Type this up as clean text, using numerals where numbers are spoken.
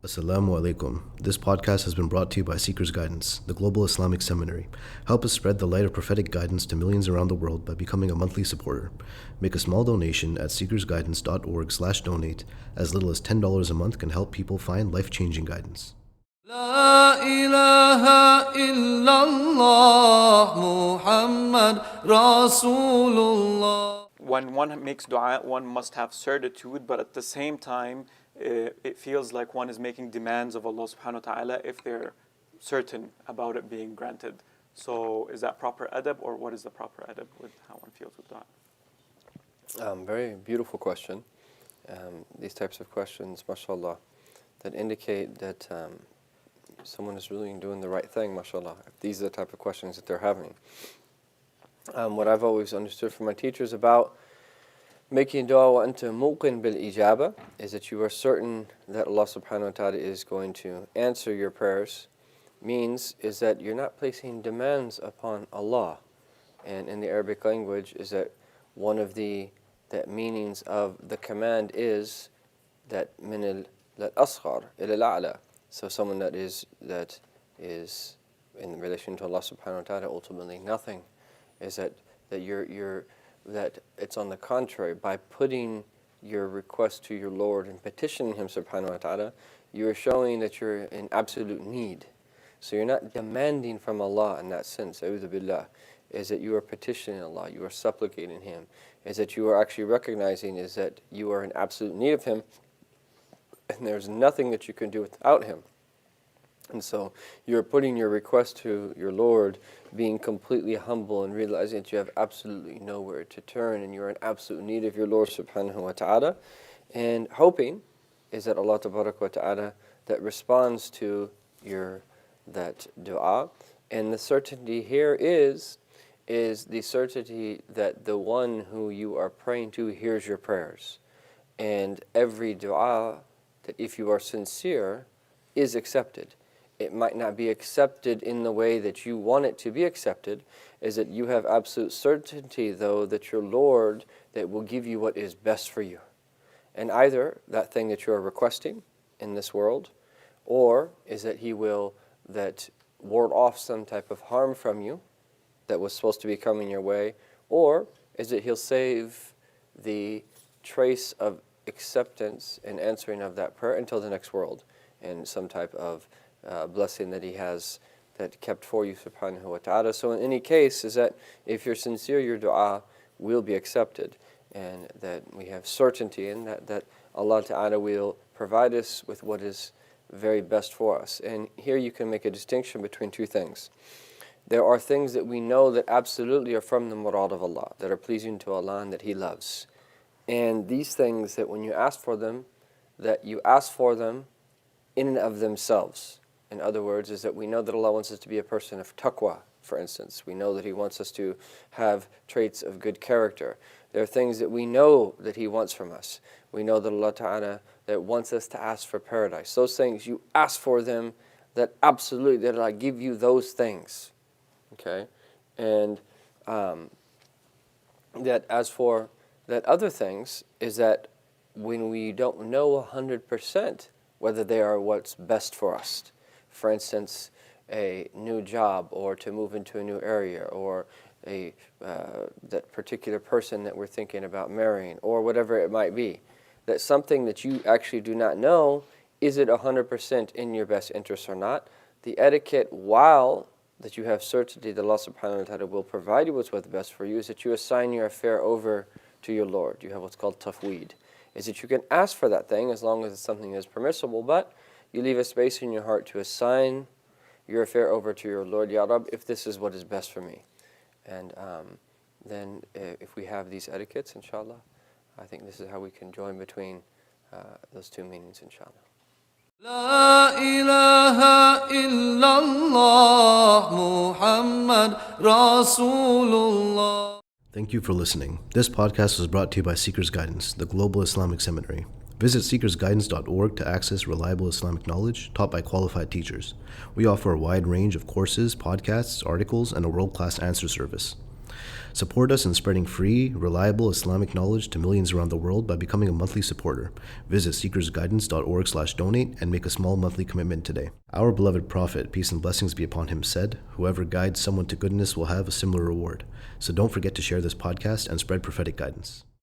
Assalamu alaikum. This podcast has been brought to you by Seekers Guidance, the global Islamic seminary. Help us spread the light of prophetic guidance to millions around the world by becoming a monthly supporter. Make a small donation at seekersguidance.org/donate. As little as $10 a month can help people find life-changing guidance. La ilaha illallah Muhammad Rasulullah. When one makes dua, one must have certitude, but at the same time, it feels like one is making demands of Allah subhanahu wa ta'ala if they're certain about it being granted. So is that proper adab, or what is the proper adab with how one feels with dua? Very beautiful question. These types of questions, mashallah, that indicate that someone is really doing the right thing, mashallah. If these are the type of questions that they're having. What I've always understood from my teachers about making dua wa anta muqin bil ijaba is that you are certain that Allah subhanahu wa ta'ala is going to answer your prayers, means is that you're not placing demands upon Allah. And in the Arabic language is that one of the meanings of the command is that min al-asghar ila al-a'la. So someone that is in relation to Allah subhanahu wa ta'ala ultimately nothing, is that you're that it's on the contrary. By putting your request to your Lord and petitioning Him subhanahu wa ta'ala, you are showing that you're in absolute need. So you're not demanding from Allah in that sense, a'udhu billah, is that you are petitioning Allah, you are supplicating Him, is that you are actually recognizing is that you are in absolute need of Him, and there's nothing that you can do without Him. And so you're putting your request to your Lord, being completely humble and realizing that you have absolutely nowhere to turn and you're in absolute need of your Lord subhanahu wa ta'ala, and hoping is that Allah tabarak wa ta'ala that responds to that dua. And the certainty here is the certainty that the one who you are praying to hears your prayers. And every dua that if you are sincere is accepted. It might not be accepted in the way that you want it to be accepted, is that you have absolute certainty though that your Lord that will give you what is best for you. And either that thing that you are requesting in this world, or is that He will ward off some type of harm from you that was supposed to be coming your way, or is that He'll save the trace of acceptance and answering of that prayer until the next world, and some type of blessing that He has that kept for you subhanahu wa ta'ala. So in any case is that if you're sincere, your dua will be accepted, and that we have certainty in that Allah ta'ala will provide us with what is very best for us. And here you can make a distinction between two things. There are things that we know that absolutely are from the murad of Allah, that are pleasing to Allah and that He loves. And these things that when you ask for them, that you ask for them in and of themselves. In other words, is that we know that Allah wants us to be a person of taqwa, for instance. We know that He wants us to have traits of good character. There are things that we know that He wants from us. We know that Allah Ta'ala that wants us to ask for paradise. Those things, you ask for them, that absolutely, that I give you those things. Okay? And that as for that other things, is that when we don't know 100% whether they are what's best for us. For instance, a new job, or to move into a new area, or that particular person that we're thinking about marrying, or whatever it might be. That's something that you actually do not know, is it 100% in your best interest or not? The etiquette, while that you have certainty that Allah subhanahu wa ta'ala will provide you with what's best for you, is that you assign your affair over to your Lord. You have what's called tafweed. Is that you can ask for that thing as long as it's something that is permissible, but you leave a space in your heart to assign your affair over to your Lord, Ya Rab, if this is what is best for me. And then if we have these etiquettes, inshallah, I think this is how we can join between those two meanings, inshallah. La ilaha illallah Muhammad Rasulullah. Thank you for listening. This podcast was brought to you by Seekers Guidance, the global Islamic seminary. Visit SeekersGuidance.org to access reliable Islamic knowledge taught by qualified teachers. We offer a wide range of courses, podcasts, articles, and a world-class answer service. Support us in spreading free, reliable Islamic knowledge to millions around the world by becoming a monthly supporter. Visit SeekersGuidance.org/donate and make a small monthly commitment today. Our beloved Prophet, peace and blessings be upon him, said, "Whoever guides someone to goodness will have a similar reward." So don't forget to share this podcast and spread prophetic guidance.